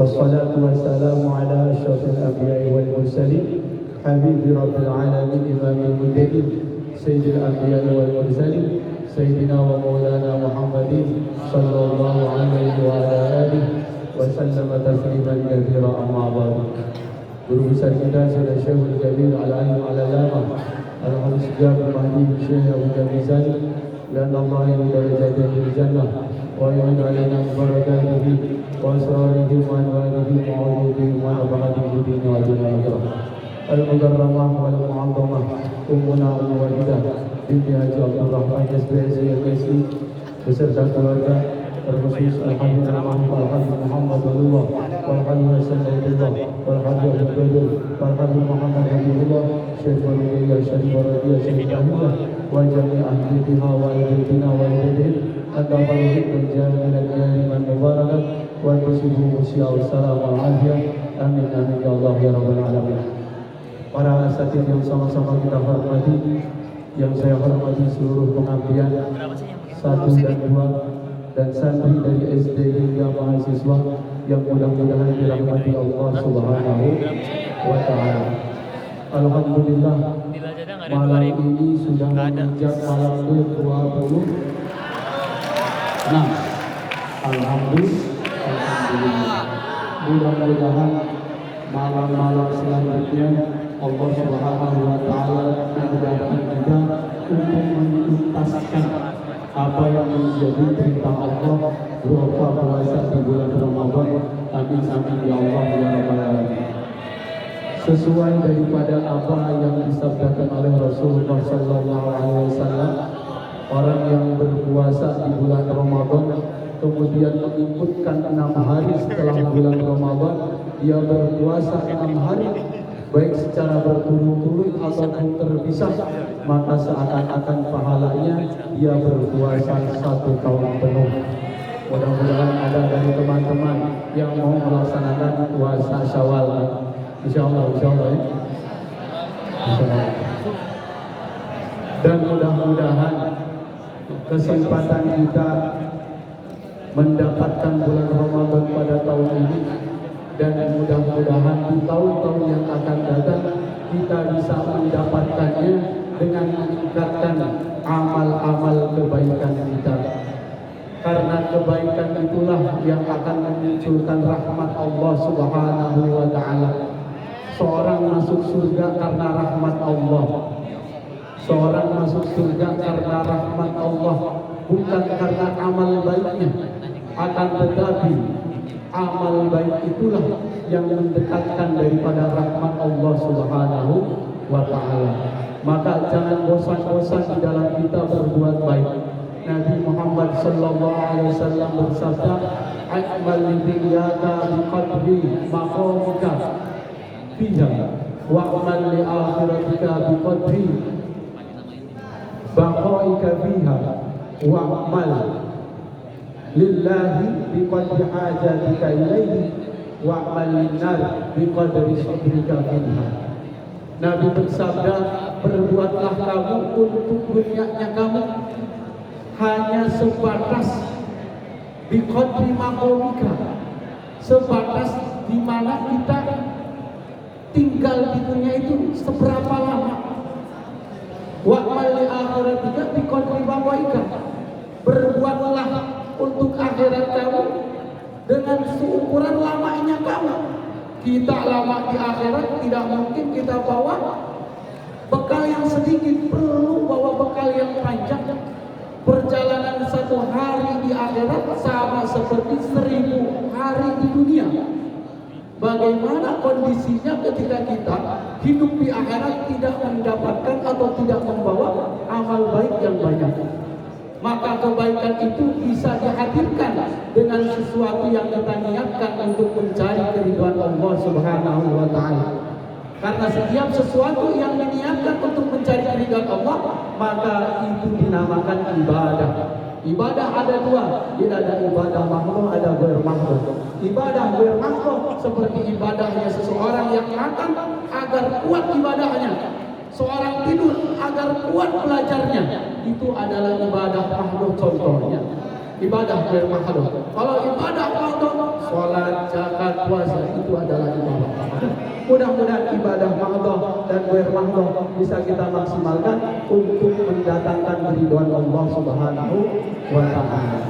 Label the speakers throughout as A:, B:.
A: والصلاة والسلام على أشرف الأنبياء والمرسلين حبيب رب العالمين إمام المتقين سيد الأنبياء والمرسلين سيدنا ومولانا محمد صلى الله عليه وعلى آله وسلم تسليما كثيرا أما بعد. Guru besar kita sudah Syekhul Kabir Al-Alim Al-Alama Al-Husjab Mahdi Syekh Abu Jamizan dan Allah yang darajatnya di jannah wa yu'in alaina barakatuhu wa asrarihi wa anwarihi wa ulumihi wa nabahatihi di dunia wa akhirat. Al-Mukarramah wal Mu'azzamah Ummuna al-Walidah binti Haji Abdul Rahman SPSI LKSI beserta keluarga terkhusus Alhamdulillah Muhammad Rasulullah Walhamdulillah Sallallahu Walhamdulillah Abdul Walhamdulillah Muhammad Rasulullah Syekh Waliyah Syekh Waradiyah Syekh Ahmad wa jami' ahli biha wa ibadina wa ibadin Adabaluhid menjami al-jariman mubarakat wa tusibu usia salam al-afiyah amin amin ya Allah ya Rabbal Alamin. Para asatidz yang sama-sama kita hormati, yang saya hormati seluruh pengabdian 1 dan 2 dan santri dari SD hingga mahasiswa yang mudah-mudahan dirahmati Allah Subhanahu wa Ta'ala. Alhamdulillah, malam ini sudah menginjak malam ke-20. Nah, Alhamdulillah. Mudah-mudahan malam-malam selanjutnya Allah Subhanahu wa Ta'ala memudahkan kita untuk menuntaskan apa yang menjadi perintah Allah berupa puasa di bulan Ramadan. Amin amin ya Allah ya Rabbal Alamin. Sesuai daripada apa yang disabdakan oleh Rasulullah Sallallahu Alaihi Wasallam, orang yang berpuasa di bulan Ramadan kemudian mengikutkan 6 hari setelah bulan Ramadan, dia berpuasa 6 hari baik secara berturut-turut ataupun terpisah, maka seakan-akan pahalanya dia berpuasa 1 tahun penuh. Mudah-mudahan ada dari teman-teman yang mau melaksanakan puasa Syawal. Insyaallah ya. Insyaallah. Dan mudah-mudahan kesempatan kita mendapatkan bulan Ramadan pada tahun ini, dan mudah-mudahan di tahun-tahun yang akan datang kita bisa mendapatkannya dengan meningkatkan amal-amal kebaikan kita. Karena kebaikan itulah yang akan memunculkan rahmat Allah Subhanahu wa Ta'ala. Seorang masuk surga karena rahmat Allah. Seorang masuk surga karena rahmat Allah, bukan karena amal baiknya. Akan tetapi amal baik itulah yang mendekatkan daripada rahmat Allah Subhanahu wa Ta'ala. Maka jangan bosan-bosan di dalam kita berbuat baik. Nabi Muhammad Sallallahu Alaihi Wasallam bersabda, "Akmal dunyaka biqadri maqamika fiha, wa amal li akhiratika biqadri baqaika fiha, wa amal lillahi biqadri hajatika ilaihi wa amal linnar biqadri sabrika minha." Nabi bersabda, berbuatlah kamu untuk dunianya kamu hanya sebatas biqadri maqamika, sebatas di mana kita tinggal di dunia itu seberapa lama. Wa amal li akhiratika biqadri baqaika, berbuatlah untuk akhirat kamu dengan seukuran lamanya kamu. Kita lama di akhirat tidak mungkin kita bawa bekal yang sedikit, perlu bawa bekal yang panjang. Perjalanan 1 hari di akhirat sama seperti 1000 hari di dunia. Bagaimana kondisinya ketika kita hidup di akhirat tidak mendapatkan atau tidak membawa amal baik yang banyak? Maka kebaikan itu bisa dihadirkan dengan sesuatu yang kita niatkan untuk mencari keridhaan Allah Subhanahu wa Ta'ala. Karena setiap sesuatu yang diniatkan untuk mencari keridhaan Allah, maka itu dinamakan ibadah. Ibadah ada 2, ada ibadah makhluk, ada ghair makhluk. Ibadah ghair makhluk seperti ibadahnya seseorang yang makan agar kuat ibadahnya, seorang tidur agar kuat belajarnya, itu adalah ibadah makhluk. Contohnya ibadah ghair makhluk. Kalau ibadah makhluk, sholat, zakat, Salat puasa itu adalah ibadah. Mudah-mudahan ibadah mahdoh dan ghair mahdoh bisa kita maksimalkan untuk mendatangkan ridwan Allah Subhanahu wa taala.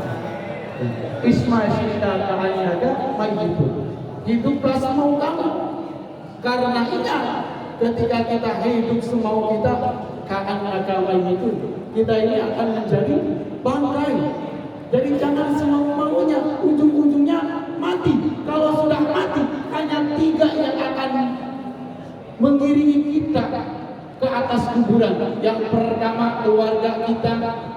A: Isma syita ka'anyaga mayyitu. Hiduplah semau kamu. Karena ingat, ketika kita hidup semau kita, ka'anyaga mayyitu, kita ini akan menjadi bangkai. Jadi jangan semau-maunya, ujung-ujungnya mati. Kalau sudah mati, hanya 3 yang akan mengiringi kita ke atas kuburan. Yang pertama keluarga kita,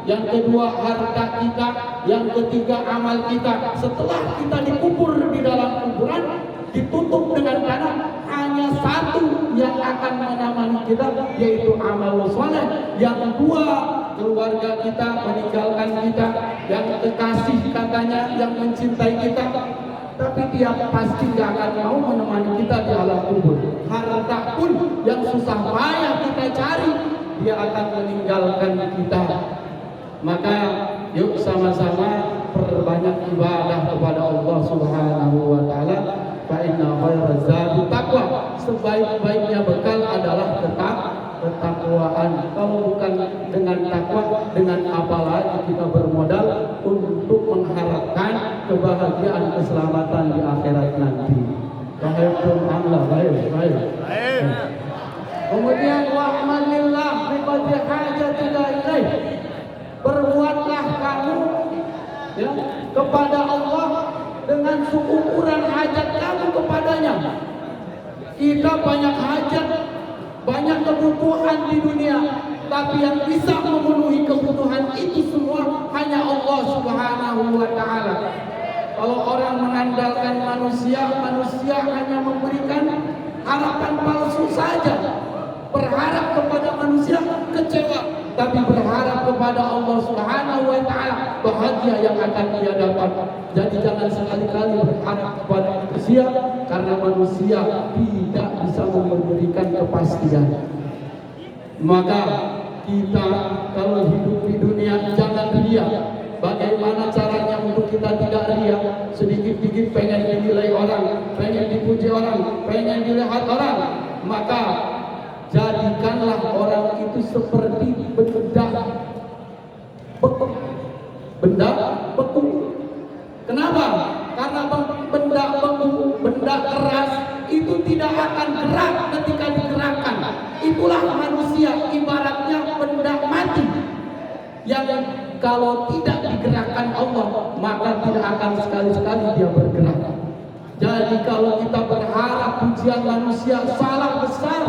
A: yang kedua harta kita, yang ketiga amal kita. Setelah kita dikubur di dalam kuburan, ditutup dengan tanah, hanya 1 yang akan menemani kita, yaitu amal soleh. Yang 2 keluarga kita meninggalkan kita, yang kekasih katanya, yang mencintai kita, tapi dia pasti gak akan mau menemani kita di alam kubur. Harta pun yang susah payah kita cari, dia akan meninggalkan kita. Maka yuk sama-sama perbanyak ibadah kepada Allah Subhanahu wa taala. Fa inna khairaz zadi taqwa. Sebaik-baiknya bekal adalah ketakwaan. Kalau bukan dengan takwa, dengan apa lagi kita bermodal untuk mengharapkan kebahagiaan keselamatan di akhirat nanti. Baik Allah, baik. Kemudian wa'mal lillah bi qadri hajatika ilaih. Berbuatlah kamu ya, kepada Allah dengan seukuran hajat kamu kepadanya. Kita banyak hajat, banyak kebutuhan di dunia, tapi yang bisa memenuhi kebutuhan itu semua hanya Allah Subhanahu wa taala. Kalau orang mengandalkan manusia, manusia hanya memberikan harapan palsu saja. Berharap kepada manusia kecewa, tapi berharap kepada Allah Subhanahu wa taala bahagia yang akan dia dapat. Jadi jangan sekali-kali berharap kepada manusia, karena manusia tidak bisa memberikan kepastian. Maka kita kalau hidup di dunia jangan ria. Bagaimana caranya untuk kita tidak ria? Sedikit-sedikit pengen dinilai orang, pengen dipuji orang, pengen dilihat orang. Maka jadikanlah orang itu seperti benda beku. Kenapa? Karena benda beku, benda keras itu tidak akan gerak ketika digerakkan. Itulah manusia, ibaratnya benda mati yang kalau tidak digerakkan Allah, maka tidak akan sekali-sekali dia bergerak. Jadi kalau kita berharap pujian manusia, salah besar.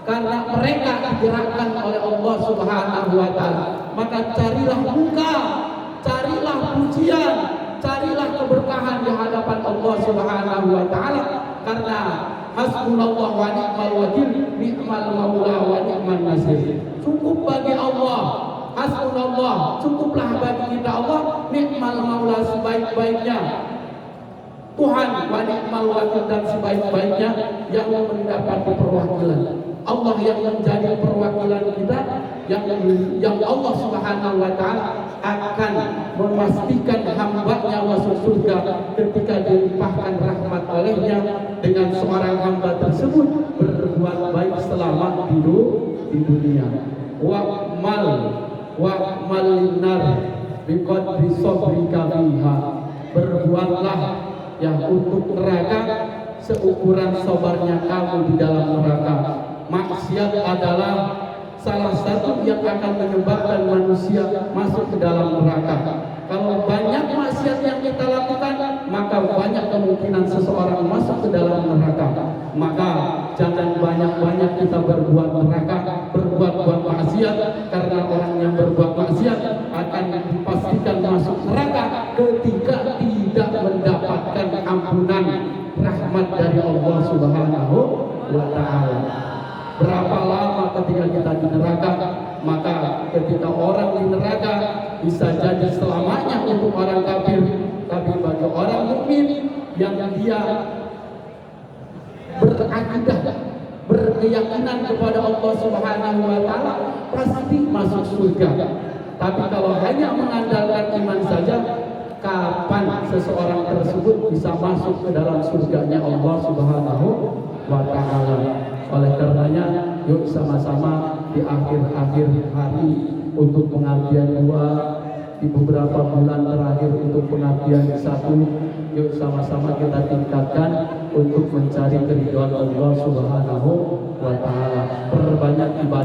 A: Karena mereka digerakkan oleh Allah Subhanahu wa taala. Maka carilah muka, carilah pujian, carilah keberkahan di hadapan Allah Subhanahu wa taala. Karena hasbunallah wa ni'mal wakil, ni'mal maula wa ni'man nasir. Cukup bagi Allah, hasbunallah, cukuplah bagi kita Allah, ni'mal maula sebaik-baiknya Tuhan, wa ni'mal wakil dan sebaik-baiknya yang mendapat perwakilan. Allah yang menjadi perwakilan kita, yang Allah Subhanahu wa taala akan memastikan hambanya masuk surga ketika dilimpahkan rahmat olehnya dengan seorang hamba tersebut berbuat baik selama hidup di dunia. Wa'mal linnar biqadri sabrika fiha. Berbuatlah yang untuk neraka seukuran sabarnya kamu di dalam neraka. Maksiat adalah salah satu yang akan menyebabkan manusia masuk ke dalam neraka. Kalau banyak maksiat yang kita lakukan, maka banyak kemungkinan seseorang masuk ke dalam neraka. Maka jangan banyak-banyak kita berbuat neraka, berbuat maksiat, karena orang yang berbuat maksiat akan dipastikan masuk neraka ketika tidak mendapatkan ampunan rahmat dari Allah Subhanahu wa taala. Berapa lama ketika kita di neraka? Maka ketika orang di neraka bisa jadi selamanya untuk orang kafir, tapi bagi orang mukmin yang dia berakidah, berkeyakinan kepada Allah Subhanahu wa taala, pasti masuk surga. Tapi kalau hanya mengandalkan iman saja, kapan seseorang tersebut bisa masuk ke dalam surganya Allah Subhanahu wa Ta'ala. Oleh karenanya, yuk sama-sama di akhir-akhir hari untuk pengabdian dua, di beberapa bulan terakhir untuk pengabdian satu, yuk sama-sama kita tingkatkan untuk mencari keridhaan Allah Subhanahu wa Ta'ala. Perbanyak ibadah